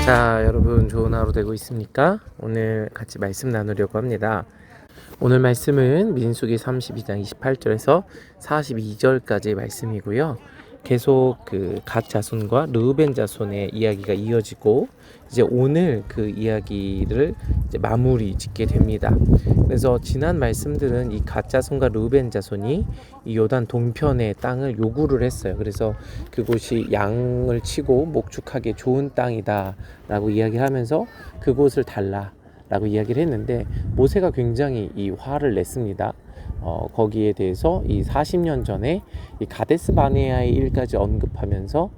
자, 여러분 좋은 하루 되고 있습니까? 오늘 같이 말씀 나누려고 합니다. 오늘 말씀은 민수기 32장 28절에서 42절까지의 말씀이고요. 계속 그 갓 자손과 르우벤 자손의 이야기가 이어지고 이제 오늘 그 이야기를 이제 마무리 짓게 됩니다. 그래서 지난 말씀들은 이 갓 자손과 르우벤 자손이 이 요단 동편의 땅을 요구를 했어요. 그래서 그곳이 양을 치고 목축하기 좋은 땅이다라고 이야기하면서 그곳을 달라라고 이야기를 했는데 모세가 굉장히 이 화를 냈습니다. 거기에 대해서 이 40년 전에 이 가데스 바네아의 일까지 언급하면서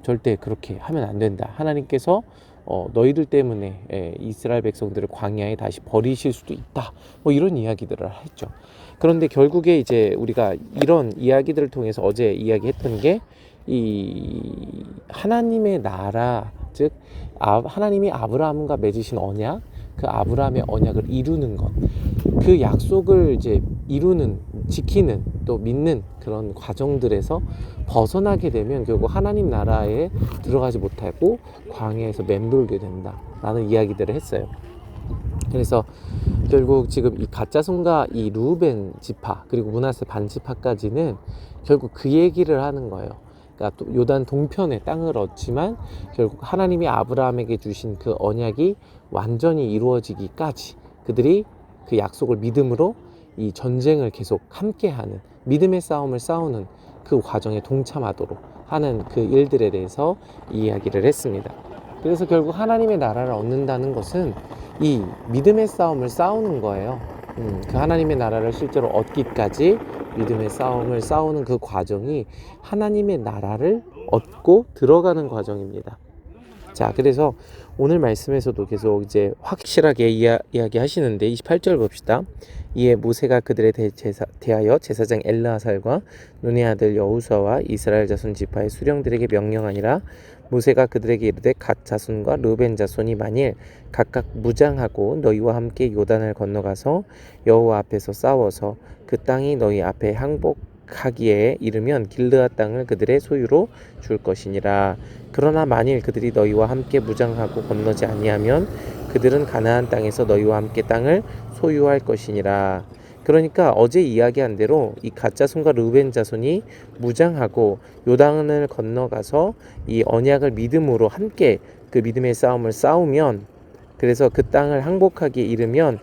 절대 그렇게 하면 안 된다. 하나님께서 너희들 때문에 이스라엘 백성들을 광야에 다시 버리실 수도 있다. 뭐 이런 이야기들을 했죠. 그런데 결국에 이제 우리가 이런 이야기들을 통해서 어제 이야기했던 게 이 하나님의 나라, 즉 하나님이 아브라함과 맺으신 언약, 그 아브라함의 언약을 이루는 것, 그 약속을 이제 이루는, 지키는, 또 믿는 그런 과정들에서 벗어나게 되면 결국 하나님 나라에 들어가지 못하고 광야에서 맴돌게 된다라는 이야기들을 했어요. 그래서 결국 지금 이 갓자손과 이 르우벤 지파 그리고 므낫세 반 지파까지는 결국 그 얘기를 하는 거예요. 그러니까 또 요단 동편의 땅을 얻지만 결국 하나님이 아브라함에게 주신 그 언약이 완전히 이루어지기까지 그들이 그 약속을 믿음으로 이 전쟁을 계속 함께하는, 믿음의 싸움을 싸우는 그 과정에 동참하도록 하는 그 일들에 대해서 이야기를 했습니다. 그래서 결국 하나님의 나라를 얻는다는 것은 이 믿음의 싸움을 싸우는 거예요. 그 하나님의 나라를 실제로 얻기까지 믿음의 싸움을 싸우는 그 과정이 하나님의 나라를 얻고 들어가는 과정입니다. 자, 그래서 오늘 말씀에서도 계속 이제 확실하게 이야기하시는데 28절 봅시다. 이에 모세가 그들에 대하여 제사장 엘르아살과 눈의 아들 여호수아와 이스라엘 자손 지파의 수령들에게 명령하니라. 모세가 그들에게 이르되 갓 자손과 르벤 자손이 만일 각각 무장하고 너희와 함께 요단을 건너가서 여호와 앞에서 싸워서 그 땅이 너희 앞에 항복하기에 이르면 길르앗 땅을 그들의 소유로 줄 것이니라. 그러나 만일 그들이 너희와 함께 무장하고 건너지 아니하면 그들은 가나안 땅에서 너희와 함께 땅을 소유할 것이니라. 그러니까 어제 이야기한 대로 이 갓 자손과 르우벤 자손이 무장하고 요단을 건너가서 이 언약을 믿음으로 함께 그 믿음의 싸움을 싸우면, 그래서 그 땅을 항복하기에 이르면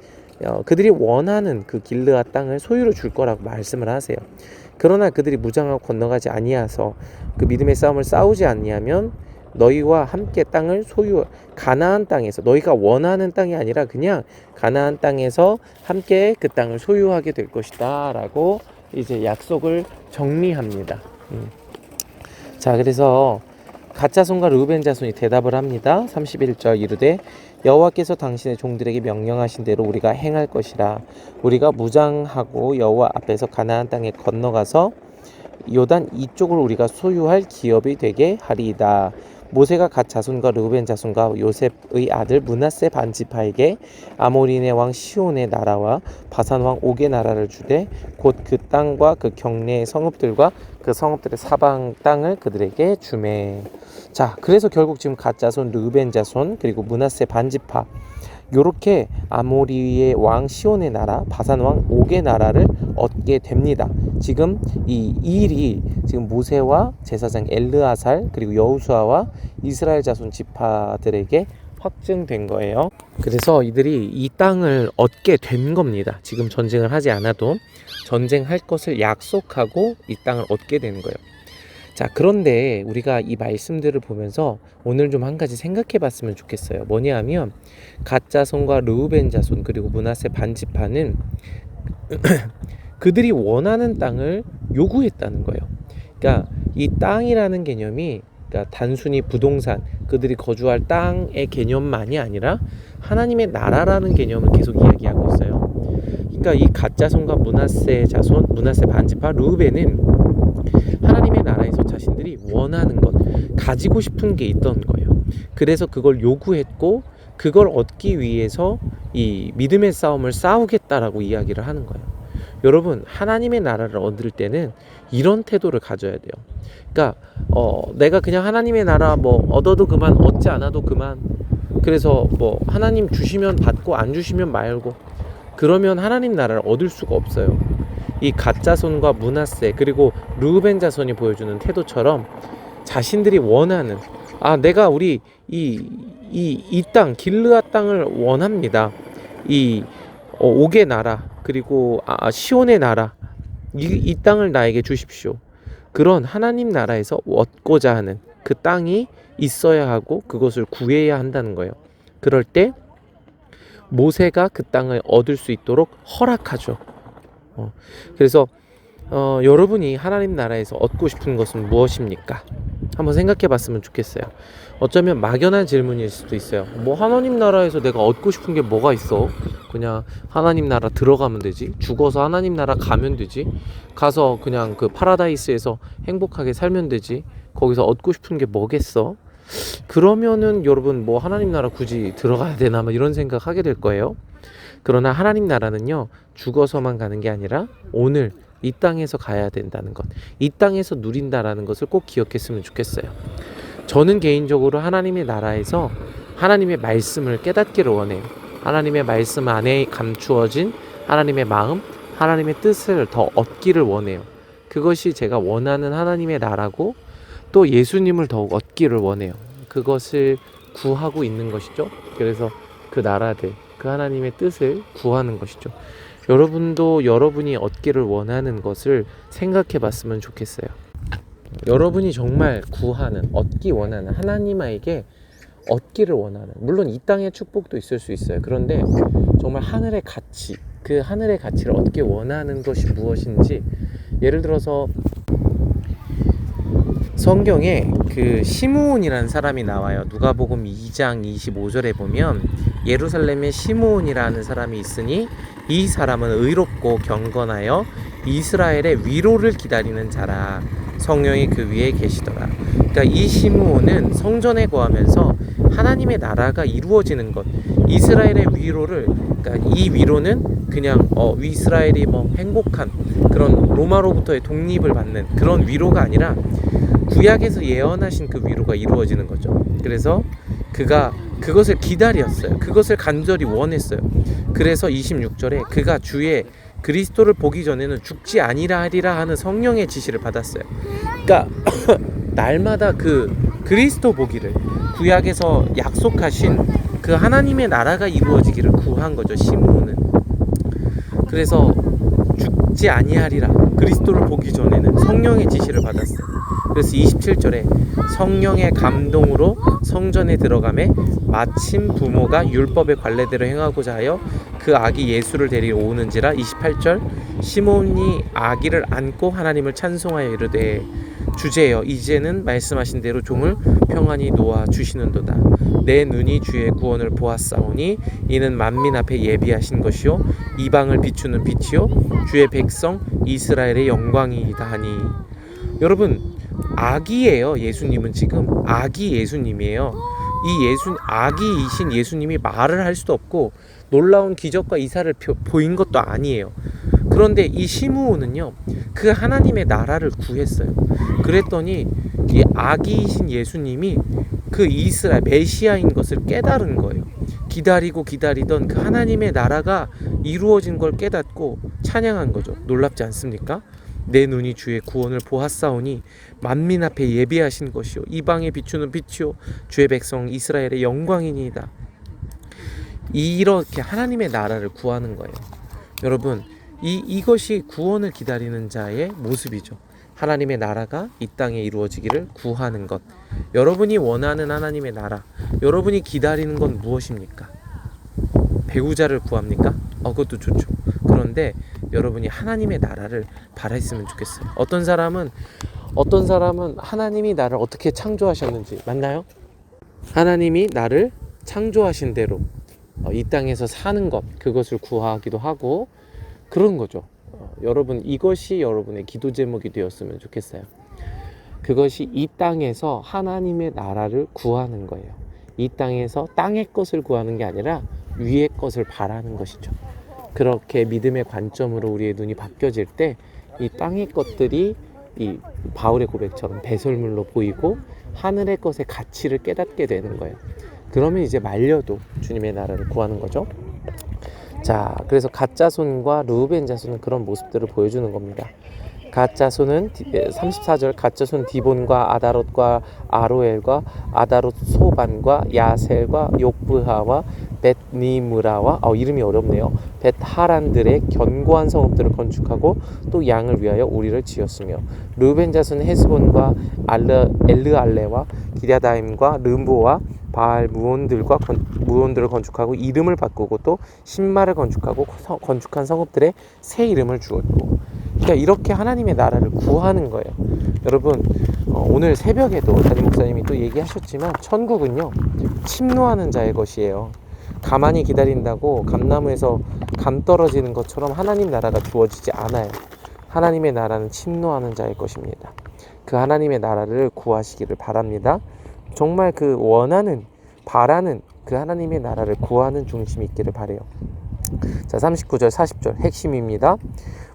그들이 원하는 그 길르앗 땅을 소유로 줄 거라고 말씀을 하세요. 그러나 그들이 무장하고 건너가지 아니하서 그 믿음의 싸움을 싸우지 아니하면 너희와 함께 땅을 가나안 땅에서, 너희가 원하는 땅이 아니라 그냥 가나안 땅에서 함께 그 땅을 소유하게 될 것이다 라고 이제 약속을 정리합니다. 자, 그래서 갓 자손과 르우벤 자손이 대답을 합니다. 31절 이르되 여호와께서 당신의 종들에게 명령하신 대로 우리가 행할 것이라. 우리가 무장하고 여호와 앞에서 가나안 땅에 건너가서 요단 이쪽을 우리가 소유할 기업이 되게 하리이다. 모세가 갓 자손과 르우벤 자손과 요셉의 아들 므낫세 반 지파에게 아모리네 왕 시온의 나라와 바산 왕 옥의 나라를 주되 곧 그 땅과 그 경내의 성읍들과 그 성읍들의 사방 땅을 그들에게 주매. 자, 그래서 결국 지금 갓 자손, 르우벤 자손, 그리고 므낫세 반 지파, 요렇게 아모리의 왕 시온의 나라, 바산 왕 옥의 나라를 얻게 됩니다. 지금 이 일이 지금 모세와 제사장 엘르아살 그리고 여호수아와 이스라엘 자손 지파들에게 확증된 거예요. 그래서 이들이 이 땅을 얻게 된 겁니다. 지금 전쟁을 하지 않아도 전쟁할 것을 약속하고 이 땅을 얻게 되는 거예요. 자, 그런데 우리가 이 말씀들을 보면서 오늘 좀 한 가지 생각해 봤으면 좋겠어요. 뭐냐 하면 갓 자손과 르우벤 자손 그리고 므낫세 반 지파는 그들이 원하는 땅을 요구했다는 거예요. 그러니까 이 땅이라는 개념이, 그러니까 단순히 부동산, 그들이 거주할 땅의 개념만이 아니라 하나님의 나라라는 개념을 계속 이야기하고 있어요. 그러니까 이 갓 자손과 므낫세 자손, 므낫세 반 지파, 르우벤은 하나님의 나라에서 자신들이 원하는 것, 가지고 싶은 게 있던 거예요. 그래서 그걸 요구했고 그걸 얻기 위해서 이 믿음의 싸움을 싸우겠다라고 이야기를 하는 거예요. 여러분, 하나님의 나라를 얻을 때는 이런 태도를 가져야 돼요. 그러니까 내가 그냥 하나님의 나라 뭐 얻어도 그만, 얻지 않아도 그만, 그래서 뭐 하나님 주시면 받고 안 주시면 말고, 그러면 하나님 나라를 얻을 수가 없어요. 이 갓자손과 므낫세 그리고 르우벤 자손이 보여주는 태도처럼 자신들이 원하는, 내가 우리 이 땅 길르앗 땅을 원합니다. 이 옥의 나라 그리고 시온의 나라, 이 땅을 나에게 주십시오. 그런 하나님 나라에서 얻고자 하는 그 땅이 있어야 하고 그것을 구해야 한다는 거예요. 그럴 때 모세가 그 땅을 얻을 수 있도록 허락하죠. 그래서 여러분이 하나님 나라에서 얻고 싶은 것은 무엇입니까? 한번 생각해 봤으면 좋겠어요. 어쩌면 막연한 질문일 수도 있어요. 뭐 하나님 나라에서 내가 얻고 싶은 게 뭐가 있어? 그냥 하나님 나라 들어가면 되지. 죽어서 하나님 나라 가면 되지. 가서 그냥 그 파라다이스에서 행복하게 살면 되지. 거기서 얻고 싶은 게 뭐겠어? 그러면은 여러분 뭐 하나님 나라 굳이 들어가야 되나 뭐 이런 생각 하게 될 거예요. 그러나 하나님 나라는요, 죽어서만 가는 게 아니라 오늘 이 땅에서 가야 된다는 것, 이 땅에서 누린다라는 것을 꼭 기억했으면 좋겠어요. 저는 개인적으로 하나님의 나라에서 하나님의 말씀을 깨닫기를 원해요. 하나님의 말씀 안에 감추어진 하나님의 마음, 하나님의 뜻을 더 얻기를 원해요. 그것이 제가 원하는 하나님의 나라고, 또 예수님을 더욱 얻기를 원해요. 그것을 구하고 있는 것이죠. 그래서 그 나라들, 그 하나님의 뜻을 구하는 것이죠. 여러분도 여러분이 얻기를 원하는 것을 생각해 봤으면 좋겠어요. 여러분이 정말 구하는, 얻기 원하는, 하나님에게 얻기를 원하는, 물론 이 땅의 축복도 있을 수 있어요. 그런데 정말 하늘의 가치, 그 하늘의 가치를 얻기 원하는 것이 무엇인지, 예를 들어서 성경에 그 시므온이라는 사람이 나와요. 누가복음 2장 25절에 보면 예루살렘에 시므온이라는 사람이 있으니 이 사람은 의롭고 경건하여 이스라엘의 위로를 기다리는 자라. 성령이 그 위에 계시더라. 그러니까 이 시므온은 성전에 거하면서 하나님의 나라가 이루어지는 것, 이스라엘의 위로를, 그러니까 이 위로는 그냥 이스라엘이 뭐 행복한 그런 로마로부터의 독립을 받는 그런 위로가 아니라 구약에서 예언하신 그 위로가 이루어지는 거죠. 그래서 그가 그것을 기다렸어요. 그것을 간절히 원했어요. 그래서 26절에 그가 주의 그리스도를 보기 전에는 죽지 아니라 하리라 하는 성령의 지시를 받았어요. 그러니까 날마다 그 그리스도 보기를, 구약에서 약속하신 그 하나님의 나라가 이루어지기를 구한 거죠. 시므온은. 그래서 죽지 아니하리라, 그리스도를 보기 전에는 성령의 지시를 받았어요. 그래서 27절에 성령의 감동으로 성전에 들어가매 마침 부모가 율법의 관례대로 행하고자 하여 그 아기 예수를 데리러 오는지라. 28절 시몬이 아기를 안고 하나님을 찬송하여 이르되 주제여 이제는 말씀하신 대로 종을 평안히 놓아 주시는도다. 내 눈이 주의 구원을 보았사오니 이는 만민 앞에 예비하신 것이요 이방을 비추는 빛이요 주의 백성 이스라엘의 영광이다 하니. 여러분, 아기예요. 예수님은 지금 아기 예수님이에요. 아기이신 예수님이 말을 할 수도 없고 놀라운 기적과 이사를 보인 것도 아니에요. 그런데 이 시므온은요, 그 하나님의 나라를 구했어요. 그랬더니 이 아기이신 예수님이 그 이스라엘 메시아인 것을 깨달은 거예요. 기다리고 기다리던 그 하나님의 나라가 이루어진 걸 깨닫고 찬양한 거죠. 놀랍지 않습니까? 내 눈이 주의 구원을 보았사오니 만민 앞에 예비하신 것이요 이방에 비추는 빛이요 주의 백성 이스라엘의 영광이니이다. 이렇게 하나님의 나라를 구하는 거예요. 여러분, 이것이 구원을 기다리는 자의 모습이죠. 하나님의 나라가 이 땅에 이루어지기를 구하는 것. 여러분이 원하는 하나님의 나라, 여러분이 기다리는 건 무엇입니까? 배우자를 구합니까? 그것도 좋죠. 그런데 여러분이 하나님의 나라를 바라했으면 좋겠어요. 어떤 사람은 하나님이 나를 어떻게 창조하셨는지, 맞나요? 하나님이 나를 창조하신 대로 이 땅에서 사는 것, 그것을 구하기도 하고 그런 거죠. 여러분, 이것이 여러분의 기도 제목이 되었으면 좋겠어요. 그것이 이 땅에서 하나님의 나라를 구하는 거예요. 이 땅에서 땅의 것을 구하는 게 아니라 위의 것을 바라는 것이죠. 그렇게 믿음의 관점으로 우리의 눈이 바뀌어질 때 이 땅의 것들이 이 바울의 고백처럼 배설물로 보이고 하늘의 것의 가치를 깨닫게 되는 거예요. 그러면 이제 말려도 주님의 나라를 구하는 거죠. 자, 그래서 갓 자손과 르우벤 자손은 그런 모습들을 보여주는 겁니다. 갓 자손은 34절 갓 자손 디본과 아다롯과 아로엘과 아다롯 소반과 야셀과 욕브하와 벳니므라와 이름이 어렵네요. 벳하란들의 견고한 성읍들을 건축하고 또 양을 위하여 우리를 지었으며 르벤 자손 헤스본과 엘르알레와 기랴다임과 르므와 바알 무온들을 건축하고 이름을 바꾸고 또 신마를 건축하고 건축한 성읍들의 새 이름을 주었고, 그러니까 이렇게 하나님의 나라를 구하는 거예요. 여러분, 오늘 새벽에도 담임 목사님이 또 얘기하셨지만 천국은요 침노하는 자의 것이에요. 가만히 기다린다고 감나무에서 감 떨어지는 것처럼 하나님 나라가 주어지지 않아요. 하나님의 나라는 침노하는 자의 것입니다. 그 하나님의 나라를 구하시기를 바랍니다. 정말 그 원하는, 바라는 그 하나님의 나라를 구하는 중심이 있기를 바라요. 자, 39절 40절 핵심입니다.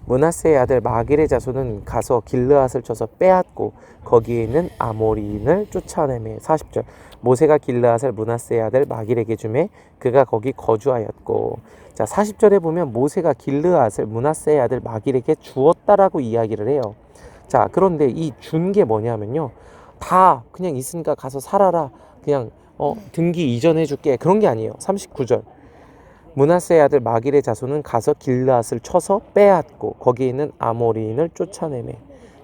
므낫세의 아들 마길의 자손은 가서 길르앗을 쳐서 빼앗고 거기에 있는 아모리인을 쫓아내매. 40절 모세가 길르앗을 므낫세의 아들 마길에게 주매 그가 거기 거주하였고. 자, 40절에 보면 모세가 길르앗을 므낫세의 아들 마길에게 주었다라고 이야기를 해요. 자, 그런데 이 준 게 뭐냐면요, 다 그냥 있으니까 가서 살아라, 그냥 등기 이전해 줄게, 그런 게 아니에요. 39절 므낫세의 아들 마길의 자손은 가서 길르앗을 쳐서 빼앗고 거기에 있는 아모리인을 쫓아내매.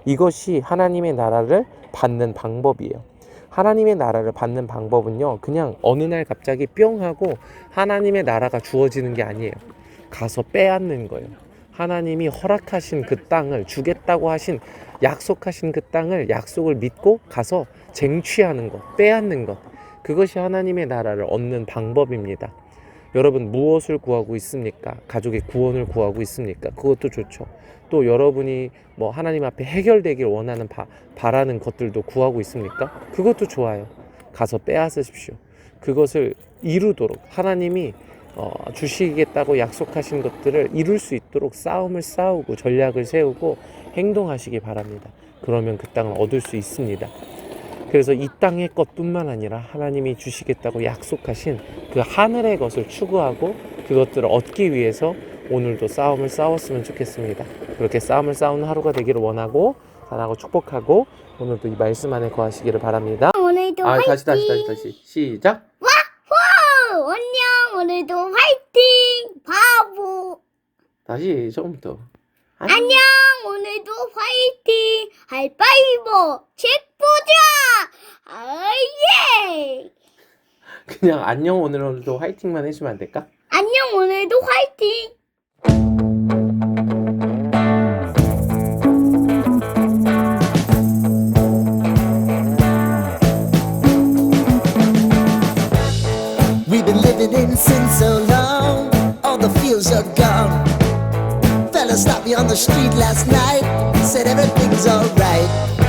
이것이 하나님의 나라를 받는 방법이에요. 하나님의 나라를 받는 방법은요, 그냥 어느 날 갑자기 뿅 하고 하나님의 나라가 주어지는 게 아니에요. 가서 빼앗는 거예요. 하나님이 허락하신 그 땅을, 주겠다고 하신, 약속하신 그 땅을, 약속을 믿고 가서 쟁취하는 것, 빼앗는 것, 그것이 하나님의 나라를 얻는 방법입니다. 여러분, 무엇을 구하고 있습니까? 가족의 구원을 구하고 있습니까? 그것도 좋죠. 또 여러분이 뭐 하나님 앞에 해결되길 원하는 바라는 것들도 구하고 있습니까? 그것도 좋아요. 가서 빼앗으십시오. 그것을 이루도록 하나님이 주시겠다고 약속하신 것들을 이룰 수 있도록 싸움을 싸우고 전략을 세우고 행동하시기 바랍니다. 그러면 그 땅을 얻을 수 있습니다. 그래서 이 땅의 것뿐만 아니라 하나님이 주시겠다고 약속하신 그 하늘의 것을 추구하고 그것들을 얻기 위해서 오늘도 싸움을 싸웠으면 좋겠습니다. 그렇게 싸움을 싸우는 하루가 되기를 원하고 사랑하고 축복하고 오늘도 이 말씀 안에 거하시기를 바랍니다. 오늘도 화이팅! 다시 시작! 와호! 안녕! 오늘도 화이팅! 바보! 다시 처음부터. 안녕! 오늘도 화이팅! 하이파이브! 책 보자! 예! 그냥 안녕 오늘도 화이팅만 해주면 안 될까? 안녕! 오늘도 화이팅! We've been living in sin so long, all the fields are gone. Fella stopped me on the street last night, said everything's alright.